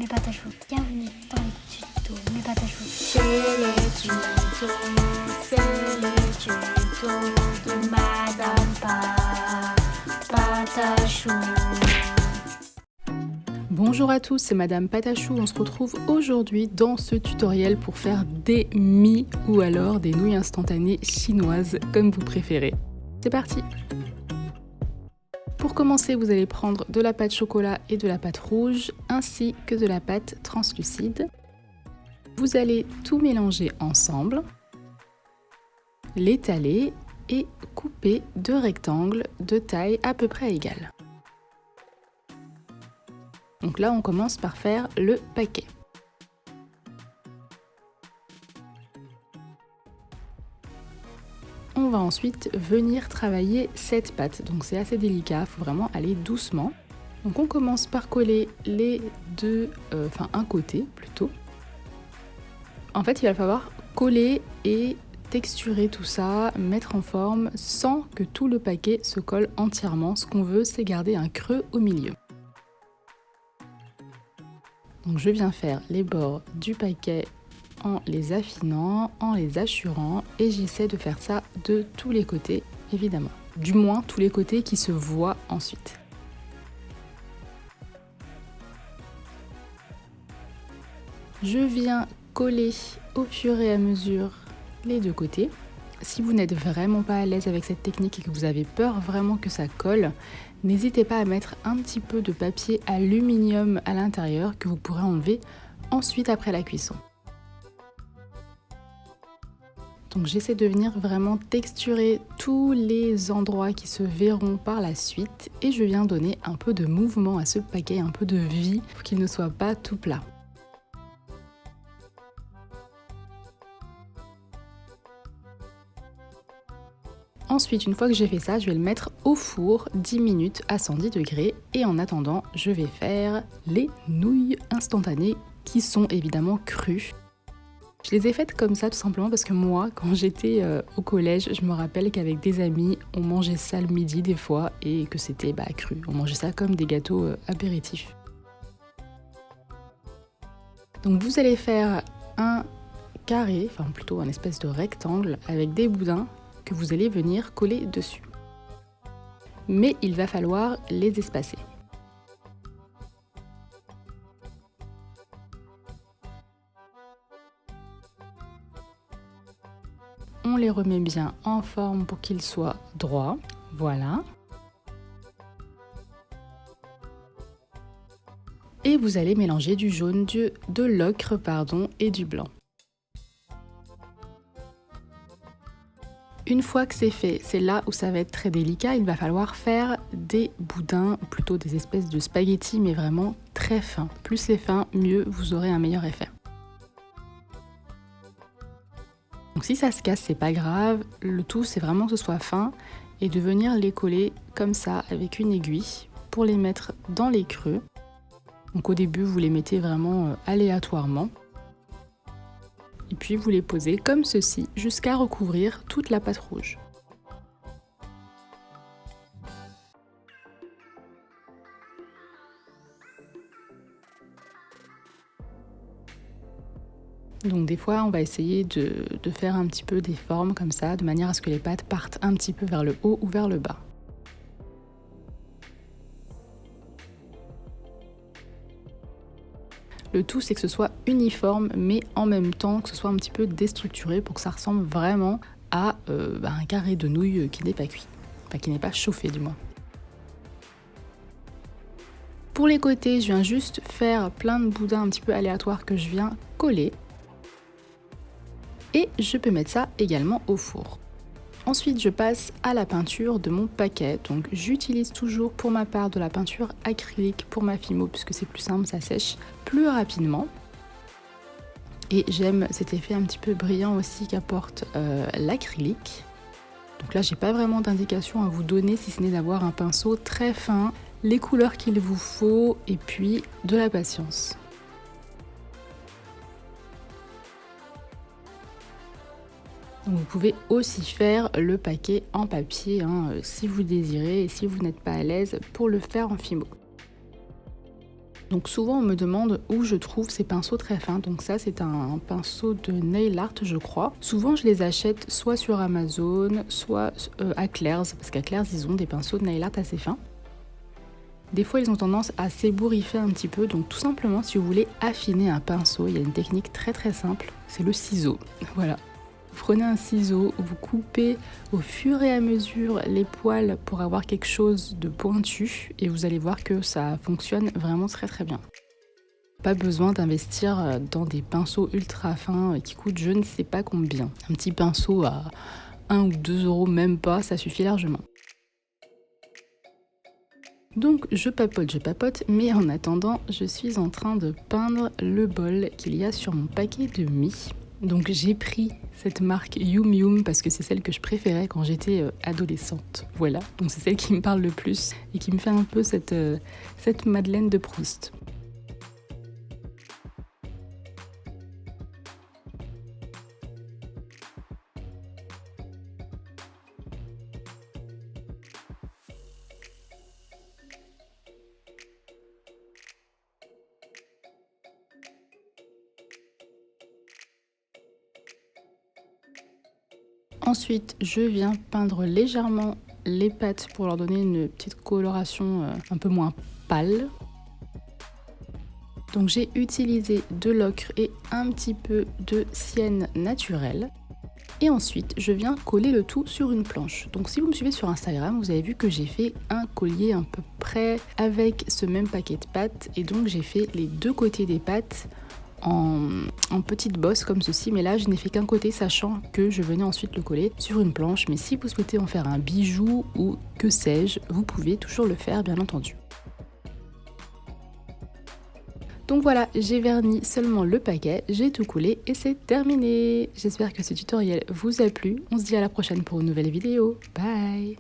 mes pâtes à choux. Bienvenue dans les tutos, mes pâtes à choux. C'est les tutos de Madame Patachou. Bonjour à tous, c'est Madame Patachou. On se retrouve aujourd'hui dans ce tutoriel pour faire des mie ou alors des nouilles instantanées chinoises, comme vous préférez. C'est parti! Pour commencer, vous allez prendre de la pâte chocolat et de la pâte rouge, ainsi que de la pâte translucide. Vous allez tout mélanger ensemble, l'étaler et couper deux rectangles de taille à peu près égale. Donc là, on commence par faire le paquet. On va ensuite venir travailler cette pâte. Donc c'est assez délicat, il faut vraiment aller doucement. Donc on commence par coller les deux, un côté plutôt. En fait, il va falloir coller et texturer tout ça, mettre en forme sans que tout le paquet se colle entièrement. Ce qu'on veut, c'est garder un creux au milieu. Donc je viens faire les bords du paquet en les affinant, en les hachurant et j'essaie de faire ça de tous les côtés évidemment. Du moins tous les côtés qui se voient ensuite. Je viens coller au fur et à mesure les deux côtés. Si vous n'êtes vraiment pas à l'aise avec cette technique et que vous avez peur vraiment que ça colle, n'hésitez pas à mettre un petit peu de papier aluminium à l'intérieur que vous pourrez enlever ensuite après la cuisson. Donc j'essaie de venir vraiment texturer tous les endroits qui se verront par la suite et je viens donner un peu de mouvement à ce paquet, un peu de vie pour qu'il ne soit pas tout plat. Ensuite, une fois que j'ai fait ça, je vais le mettre au four 10 minutes à 110 degrés et en attendant, je vais faire les nouilles instantanées qui sont évidemment crues. Je les ai faites comme ça tout simplement parce que moi, quand j'étais au collège, je me rappelle qu'avec des amis, on mangeait ça le midi des fois et que c'était cru. On mangeait ça comme des gâteaux apéritifs. Donc vous allez faire un carré, enfin plutôt un espèce de rectangle avec des boudins que vous allez venir coller dessus. Mais il va falloir les espacer. On les remet bien en forme pour qu'ils soient droits. Voilà. Et vous allez mélanger du jaune, de l'ocre et du blanc. Une fois que c'est fait, c'est là où ça va être très délicat. Il va falloir faire des boudins, ou plutôt des espèces de spaghettis, mais vraiment très fins. Plus c'est fin, mieux vous aurez un meilleur effet. Donc si ça se casse, c'est pas grave. Le tout, c'est vraiment que ce soit fin et de venir les coller comme ça avec une aiguille pour les mettre dans les creux. Donc au début, vous les mettez vraiment aléatoirement. Et puis vous les posez comme ceci jusqu'à recouvrir toute la pâte rouge. Donc des fois, on va essayer de faire un petit peu des formes comme ça, de manière à ce que les pâtes partent un petit peu vers le haut ou vers le bas. Le tout, c'est que ce soit uniforme, mais en même temps que ce soit un petit peu déstructuré pour que ça ressemble vraiment à un carré de nouilles qui n'est pas cuit. Enfin, qui n'est pas chauffé du moins. Pour les côtés, je viens juste faire plein de boudins un petit peu aléatoires que je viens coller. Et je peux mettre ça également au four. Ensuite, je passe à la peinture de mon paquet. Donc j'utilise toujours pour ma part de la peinture acrylique pour ma Fimo puisque c'est plus simple, ça sèche plus rapidement. Et j'aime cet effet un petit peu brillant aussi qu'apporte l'acrylique. Donc là, j'ai pas vraiment d'indication à vous donner si ce n'est d'avoir un pinceau très fin, les couleurs qu'il vous faut et puis de la patience. Donc vous pouvez aussi faire le paquet en papier si vous désirez et si vous n'êtes pas à l'aise pour le faire en Fimo. Donc souvent on me demande où je trouve ces pinceaux très fins. Donc ça c'est un pinceau de nail art je crois. Souvent je les achète soit sur Amazon, soit à Claire's, parce qu'à Claire's ils ont des pinceaux de nail art assez fins. Des fois ils ont tendance à s'ébouriffer un petit peu, donc tout simplement si vous voulez affiner un pinceau, il y a une technique très très simple, c'est le ciseau. Voilà. Vous prenez un ciseau, vous coupez au fur et à mesure les poils pour avoir quelque chose de pointu et vous allez voir que ça fonctionne vraiment très très bien. Pas besoin d'investir dans des pinceaux ultra fins qui coûtent je ne sais pas combien. Un petit pinceau à 1 ou 2 euros, même pas, ça suffit largement. Donc je papote, mais en attendant, je suis en train de peindre le bol qu'il y a sur mon paquet de mie. Donc j'ai pris cette marque Yum Yum parce que c'est celle que je préférais quand j'étais adolescente. Voilà, donc c'est celle qui me parle le plus et qui me fait un peu cette Madeleine de Proust. Ensuite, je viens peindre légèrement les pattes pour leur donner une petite coloration un peu moins pâle. Donc j'ai utilisé de l'ocre et un petit peu de sienne naturelle. Et ensuite, je viens coller le tout sur une planche. Donc si vous me suivez sur Instagram, vous avez vu que j'ai fait un collier à peu près avec ce même paquet de pattes. Et donc j'ai fait les deux côtés des pattes en petites bosses comme ceci, mais là je n'ai fait qu'un côté, sachant que je venais ensuite le coller sur une planche. Mais si vous souhaitez en faire un bijou ou que sais-je, vous pouvez toujours le faire bien entendu. Donc voilà, j'ai verni seulement le paquet, j'ai tout collé et c'est terminé. J'espère que ce tutoriel vous a plu. On se dit à la prochaine pour une nouvelle vidéo. Bye!